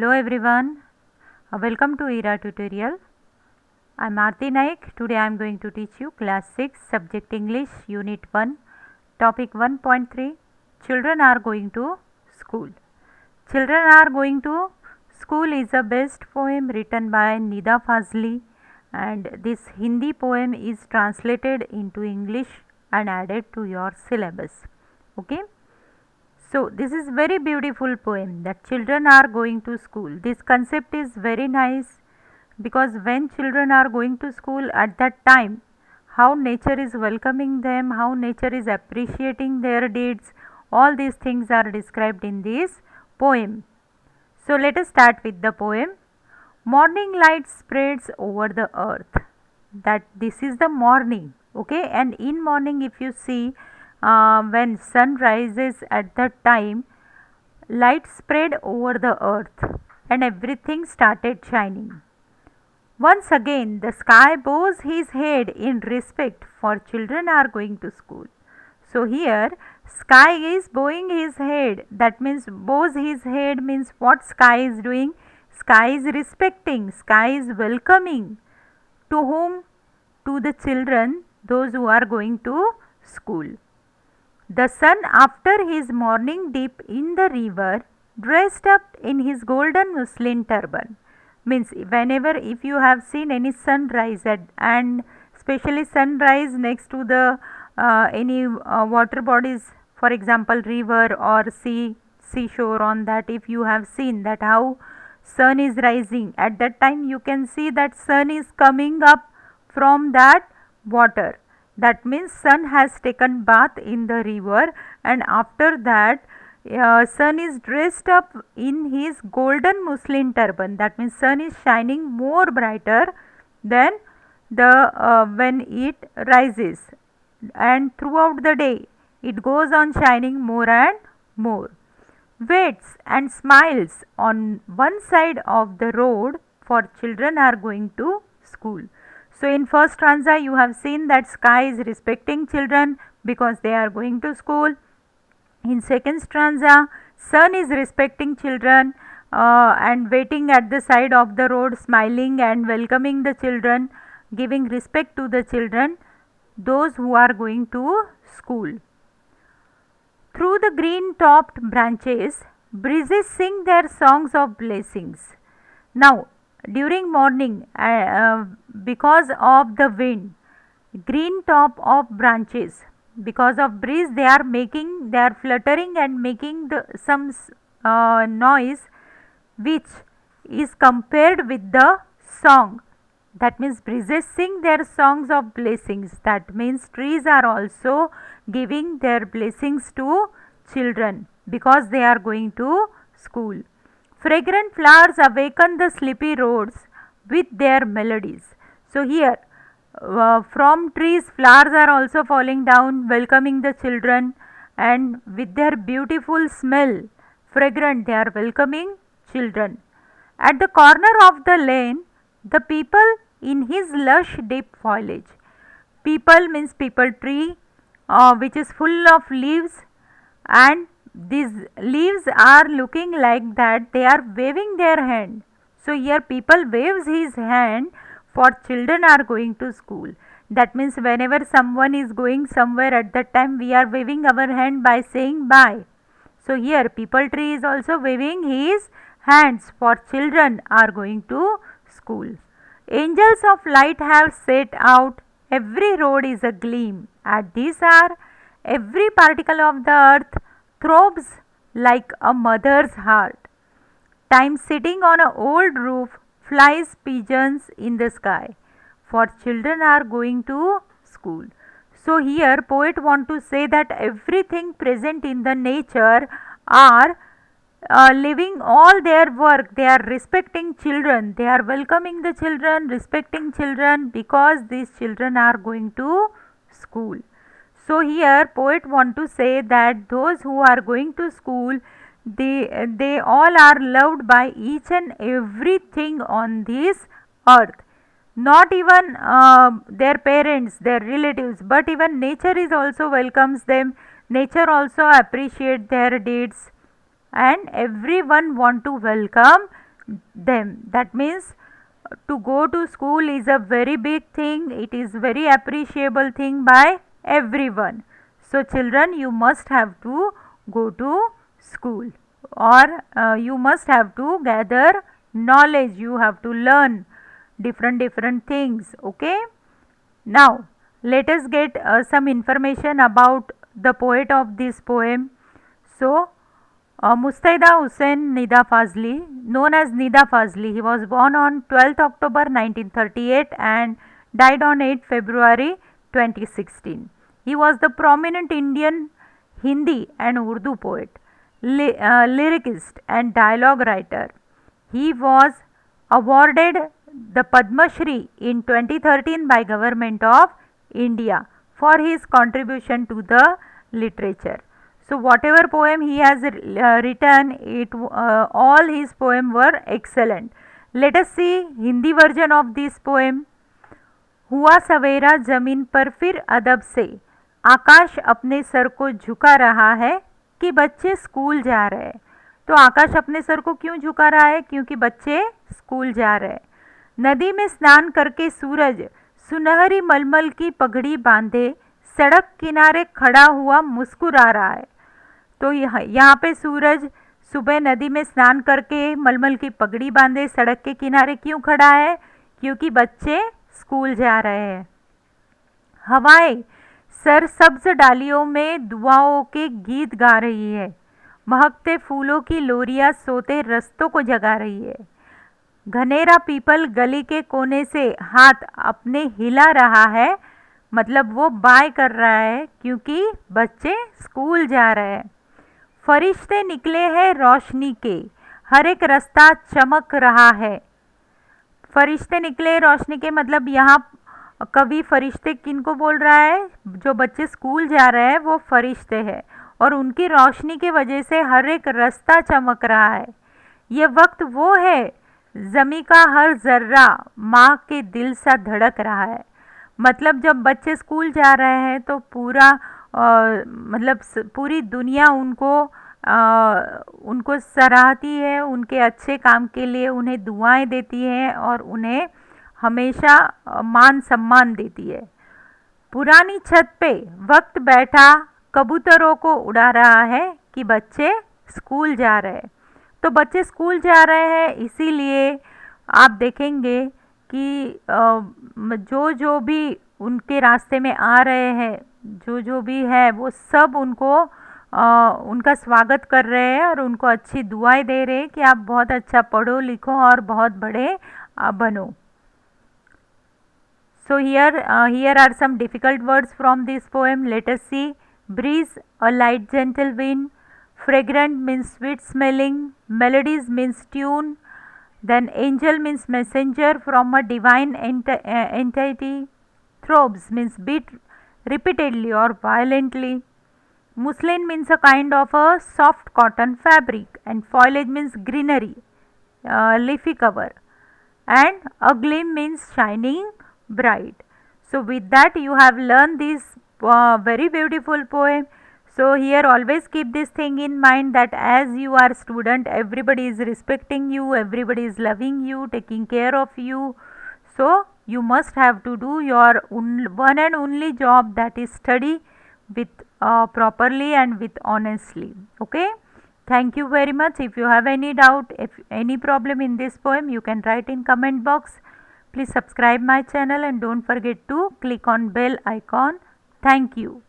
Hello everyone, welcome to ERA tutorial. I am Aarti Naik. Today I am going to teach you class 6 subject English unit 1 topic 1.3 children are going to school. Children are going to school is a best poem written by Nida Fazli, and this Hindi poem is translated into English and added to your syllabus. Okay. So, this is very beautiful poem that children are going to school. This concept is very nice because when children are going to school at that time, how nature is welcoming them, how nature is appreciating their deeds, all these things are described in this poem. So, let us start with the poem. Morning light spreads over the earth. That this is the morning, okay, and in morning if you see when sun rises at that time, light spread over the earth and everything started shining. Once again the sky bows his head in respect, for children are going to school. So here sky is bowing his head, that means bows his head means what sky is doing? Sky is respecting, sky is welcoming. To whom? To the children, those who are going to school. The sun, after his morning dip in the river, dressed up in his golden muslin turban. Means whenever if you have seen any sunrise and especially sunrise next to the any water bodies, for example river or seashore, on that if you have seen that how sun is rising, at that time you can see that sun is coming up from that water. That means sun has taken bath in the river, and after that sun is dressed up in his golden muslin turban. That means sun is shining more brighter than the when it rises, and throughout the day it goes on shining more and more. Waits and smiles on one side of the road, for children are going to school. So, in first stanza you have seen that sky is respecting children because they are going to school. In second stanza, sun is respecting children and waiting at the side of the road, smiling and welcoming the children, giving respect to the children, those who are going to school. Through the green topped branches, breezes sing their songs of blessings. Now, during morning, because of the wind, green top of branches, because of breeze they are fluttering and making some noise which is compared with the song. That means breezes sing their songs of blessings. That means trees are also giving their blessings to children because they are going to school. Fragrant flowers awaken the sleepy roads with their melodies. So here from trees flowers are also falling down, welcoming the children, and with their beautiful smell, fragrant, they are welcoming children. At the corner of the lane, the people in his lush deep foliage. People means people tree which is full of leaves, and these leaves are looking like that they are waving their hand. So here people waves his hand, for children are going to school. That means whenever someone is going somewhere, at that time we are waving our hand by saying bye. So here people tree is also waving his hands, for children are going to school. Angels of light have set out, every road is a gleam. At this hour, every particle of the earth throbs like a mother's heart. Time sitting on an old roof flies pigeons in the sky, for children are going to school. So here poet want to say that everything present in the nature are living all their work, they are respecting children, they are welcoming the children, respecting children, because these children are going to school. So here poet want to say that those who are going to school, they all are loved by each and everything on this earth. Not even their parents, their relatives, but even nature is also welcomes them. Nature also appreciate their deeds, and everyone want to welcome them. That means to go to school is a very big thing. It is very appreciable thing by everyone. So children, you must have to go to school, or you must have to gather knowledge. You have to learn different things. Okay. Now let us get some information about the poet of this poem. So Mustaida Hussain Nida Fazli, known as Nida Fazli, he was born on 12th October 1938 and died on 8th February 2016. He was the prominent Indian Hindi and Urdu poet, lyricist and dialogue writer. He was awarded the Padma Shri in 2013 by Government of India for his contribution to the literature. So whatever poem he has written, all his poem were excellent. Let us see Hindi version of this poem. हुआ सवेरा जमीन पर फिर अदब से, आकाश अपने sir को झुका रहा है कि बच्चे स्कूल जा रहे हैं. तो आकाश अपने सर को क्यों झुका रहा है? क्योंकि बच्चे स्कूल जा रहे हैं. नदी में स्नान करके सूरज सुनहरी मलमल की पगड़ी बांधे सड़क किनारे खड़ा हुआ मुस्कुरा रहा है. तो यहाँ पे सूरज सुबह नदी में स्नान करके मलमल की पगड़ी बांधे सड़क के किनारे क्यों खड़ा है? क्योंकि बच्चे स्कूल जा रहे हैं. हवाएं सरसब्ज डालियों में दुआओं के गीत गा रही है. महकते फूलों की लोरियां सोते रस्तों को जगा रही है. घनेरा पीपल गली के कोने से हाथ अपने हिला रहा है, मतलब वो बाय कर रहा है क्योंकि बच्चे स्कूल जा रहे हैं. फरिश्ते निकले हैं रोशनी के, हर एक रास्ता चमक रहा है. फरिश्ते निकले रोशनी के मतलब यहाँ कवि फरिश्ते किनको बोल रहा है? जो बच्चे स्कूल जा रहे हैं वो फरिश्ते हैं और उनकी रोशनी की वजह से हर एक रास्ता चमक रहा है. ये वक्त वो है ज़मी का हर जर्रा माँ के दिल सा धड़क रहा है. मतलब जब बच्चे स्कूल जा रहे हैं तो पूरा मतलब पूरी दुनिया उनको सराहती है, उनके अच्छे काम के लिए उन्हें दुआएं देती है और उन्हें हमेशा मान सम्मान देती है. पुरानी छत पे वक्त बैठा कबूतरों को उड़ा रहा है कि बच्चे स्कूल जा रहे हैं. तो बच्चे स्कूल जा रहे हैं इसीलिए आप देखेंगे कि जो भी उनके रास्ते में आ रहे हैं, जो भी है वो सब उनका स्वागत कर रहे हैं और उनको अच्छी दुआएं दे रहे हैं कि आप बहुत अच्छा पढ़ो लिखो और बहुत बड़े बनो. So here are some difficult words from this poem. Let us see. Breeze, a light gentle wind. Fragrant means sweet smelling. Melodies means tune. Then angel means messenger from a divine entity. Throbs means beat repeatedly or violently. Muslin means a kind of a soft cotton fabric, and foliage means greenery, leafy cover, and a gleam means shining bright. So with that you have learned this very beautiful poem. So here always keep this thing in mind that as you are student, everybody is respecting you, everybody is loving you, taking care of you. So you must have to do your one and only job, that is study with properly and with honestly. Okay. Thank you very much. If you have any doubt, if any problem in this poem, you can write in comment box. Please subscribe my channel and don't forget to click on bell icon. Thank you.